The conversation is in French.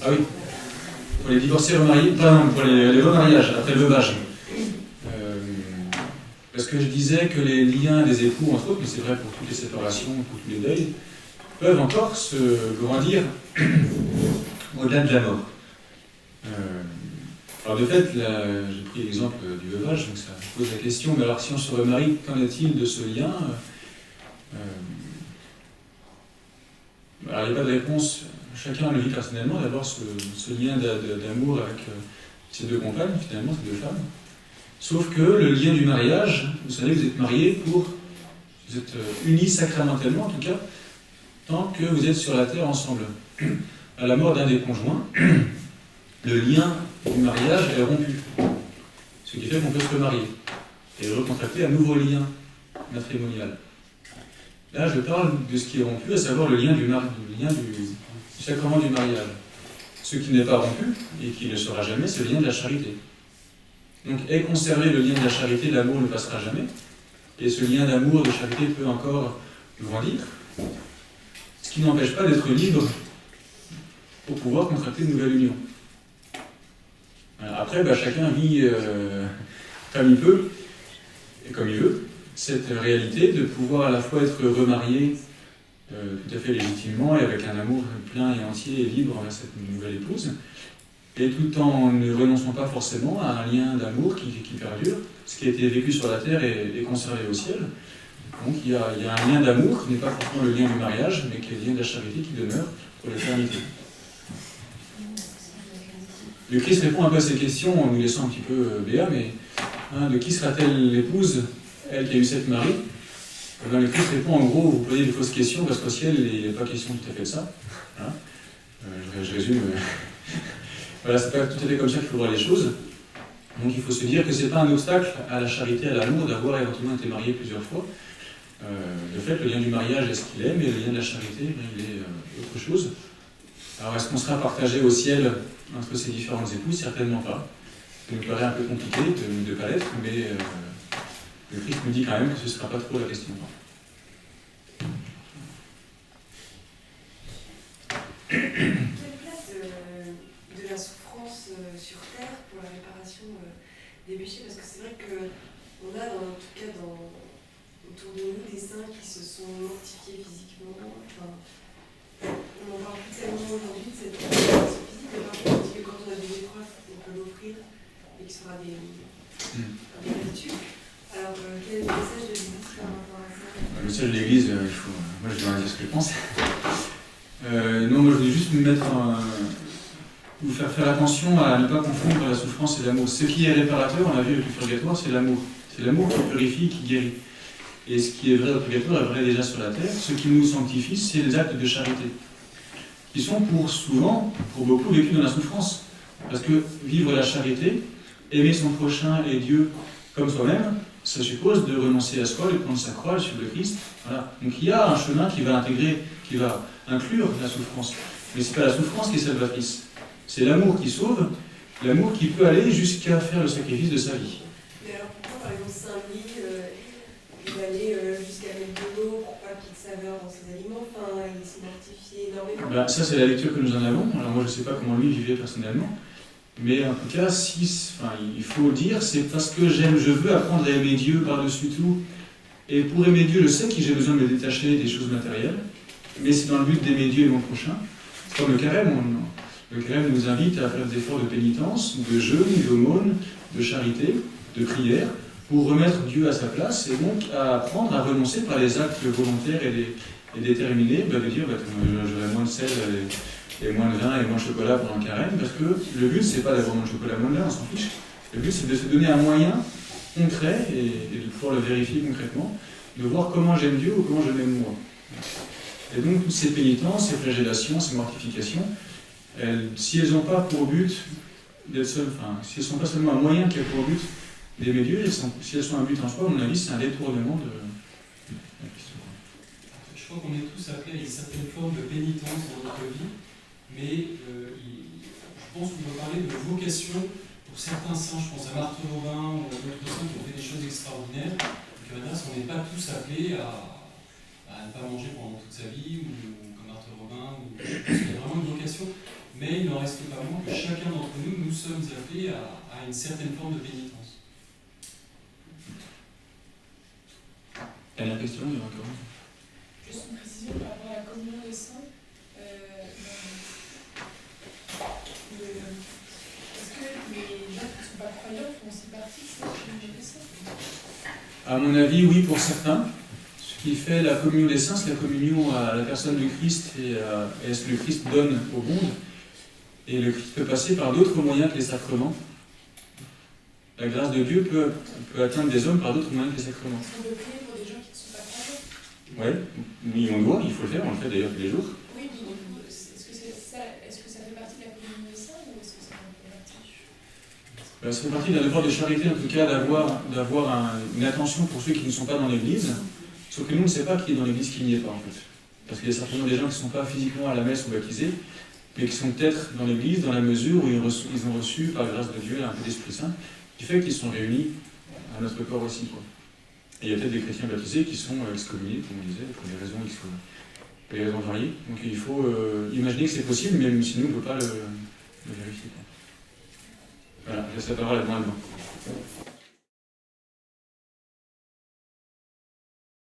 Ah oui, pour les divorcés remariés, pardon, pour les remariages, après le veuvage. Parce que je disais que les liens des époux, entre autres, mais c'est vrai pour toutes les séparations, pour tous les deuils, peuvent encore se grandir au-delà de la mort. Alors de fait, j'ai pris l'exemple du veuvage, donc ça pose la question, mais alors si on se remarie, qu'en est-il de ce lien Alors il n'y a pas de réponse, chacun le vit personnellement, d'abord ce lien d'amour avec ces deux compagnes, finalement, ces deux femmes. Sauf que le lien du mariage, vous savez, vous êtes mariés vous êtes unis sacramentellement en tout cas, tant que vous êtes sur la terre ensemble. À la mort d'un des conjoints, le lien du mariage est rompu. Ce qui fait qu'on peut se remarier et recontracter un nouveau lien matrimonial. Là, je parle de ce qui est rompu, à savoir le lien du sacrement du mariage. Ce qui n'est pas rompu, et qui ne sera jamais, c'est le lien de la charité. Donc, est conservé le lien de la charité, l'amour ne passera jamais, et ce lien d'amour, de charité peut encore grandir, ce qui n'empêche pas d'être libre pour pouvoir contracter une nouvelle union. Après, chacun vit comme il peut, et comme il veut, cette réalité de pouvoir à la fois être remarié tout à fait légitimement et avec un amour plein et entier et libre envers cette nouvelle épouse, et tout en ne renonçant pas forcément à un lien d'amour qui perdure. Ce qui a été vécu sur la terre est conservé au ciel. Donc il y a un lien d'amour qui n'est pas forcément le lien du mariage, mais qui est le lien de la charité qui demeure pour l'éternité. Le Christ répond un peu à ces questions en nous laissant un petit peu béat, mais de qui sera-t-elle l'épouse, elle qui a eu sept maris? Le Christ répond en gros, vous posez des fausses questions parce qu'au ciel, il n'est pas question tout à fait de ça. Voilà. Je résume. Voilà, c'est pas tout à fait comme ça qu'il faut voir les choses. Donc il faut se dire que c'est pas un obstacle à la charité, à l'amour, d'avoir éventuellement été marié plusieurs fois. De fait, le lien du mariage est ce qu'il est, mais le lien de la charité, il est autre chose. Alors est-ce qu'on sera partagé au ciel entre ces différentes épouses? Certainement pas. Ça nous paraît un peu compliqué de ne pas l'être, mais le Christ nous dit quand même que ce ne sera pas trop la question. Quelle place de la souffrance sur terre pour la réparation des péchés? Parce que c'est vrai qu'on a, en tout cas autour de nous, des saints qui se sont mortifiés physiquement. Enfin, on n'en parle plus tellement aujourd'hui de cette réparation physique, mais par contre, on dit que quand on a des épreuves, on peut l'offrir et que ce sera des vertus. Alors, quel est le message de l'Église par rapport à ça? Le message de l'Église, moi je vais dire ce que je pense. Non, moi je voulais juste vous faire attention à ne pas confondre la souffrance et l'amour. Ce qui est réparateur, on l'a vu avec le purgatoire, c'est l'amour. C'est l'amour qui purifie, qui guérit. Et ce qui est vrai au purgatoire est vrai déjà sur la terre. Ce qui nous sanctifie, c'est les actes de charité, qui sont souvent, pour beaucoup, vécus dans la souffrance. Parce que vivre la charité, aimer son prochain et Dieu comme soi-même, ça suppose de renoncer à soi, de prendre sa croix, de suivre le Christ. Voilà. Donc il y a un chemin qui va inclure la souffrance. Mais ce n'est pas la souffrance qui est salvatrice. C'est l'amour qui sauve, l'amour qui peut aller jusqu'à faire le sacrifice de sa vie. Mais alors pourquoi, par exemple, Saint-Louis, il va aller jusqu'à mettre de l'eau pour pas qu'il y ait de saveur dans ses aliments, enfin, il s'est mortifié énormément. Ça, c'est la lecture que nous en avons. Alors moi, je ne sais pas comment lui vivait personnellement. Mais en tout cas, il faut le dire, c'est parce que je veux apprendre à aimer Dieu par-dessus tout. Et pour aimer Dieu, je sais que j'ai besoin de me détacher des choses matérielles, mais c'est dans le but d'aimer Dieu et mon prochain. C'est comme le carême. Le carême nous invite à faire des efforts de pénitence, de jeûne, d'aumône, de charité, de prière, pour remettre Dieu à sa place, et donc à apprendre à renoncer par les actes volontaires et déterminés, de dire j'aurai moins de sel et moins de vin et moins de chocolat pendant le carême, parce que le but, c'est pas d'avoir moins de chocolat, moins de vin, on s'en fiche. Le but, c'est de se donner un moyen concret, et de pouvoir le vérifier concrètement, de voir comment j'aime Dieu ou comment je m'aime moi. Et donc, toutes ces pénitences, ces flagellations, ces mortifications, si elles n'ont pas pour but d'être si elles ne sont pas seulement un moyen qui a pour but d'aimer Dieu, si elles sont un but en soi, à mon avis, c'est un détournement de la question. Je crois qu'on est tous appelés à une certaine forme de pénitence dans notre vie, mais je pense qu'on peut parler de vocation pour certains saints. Je pense à Marthe Robin ou à d'autres saints qui ont fait des choses extraordinaires. Donc, on n'est pas tous appelés à ne pas manger pendant toute sa vie, ou comme Marthe Robin. Je pense qu'il y a vraiment une vocation. mais il n'en reste pas moins que chacun d'entre nous, nous sommes appelés à une certaine forme de pénitence. Dernière question, il y a encore. Juste une précision par rapport à la communion des saints. Est-ce que les gens qui ne sont pas croyants font aussi partie de cette communion des saints? À mon avis, oui, pour certains. Ce qui fait la communion des saints, c'est la communion à la personne du Christ et à ce que le Christ donne au monde. Et le Christ peut passer par d'autres moyens que les sacrements. La grâce de Dieu peut atteindre des hommes par d'autres moyens que les sacrements. Est-ce qu'on peut prier pour des gens qui ne sont pas croyants? Oui, on doit, il faut le faire, on le fait d'ailleurs tous les jours. Oui, mais est-ce que ça fait partie de la communion des saints ou est-ce que ça fait partie? Ça fait partie d'un effort de charité, en tout cas, d'avoir une attention pour ceux qui ne sont pas dans l'église. Sauf que nous, on ne sait pas qui est dans l'église, qui n'y est pas, en fait. Parce qu'il y a certainement des gens qui ne sont pas physiquement à la messe ou baptisés, mais qui sont peut-être dans l'église dans la mesure où ils ont reçu, par grâce de Dieu, un peu d'Esprit Saint, qui fait qu'ils sont réunis à notre corps aussi, quoi. Et il y a peut-être des chrétiens baptisés qui sont excommuniés, comme on disait, pour des raisons variées. Donc il faut imaginer que c'est possible, même si nous, on ne peut pas le vérifier, quoi. Voilà, je laisse la parole à Benoît.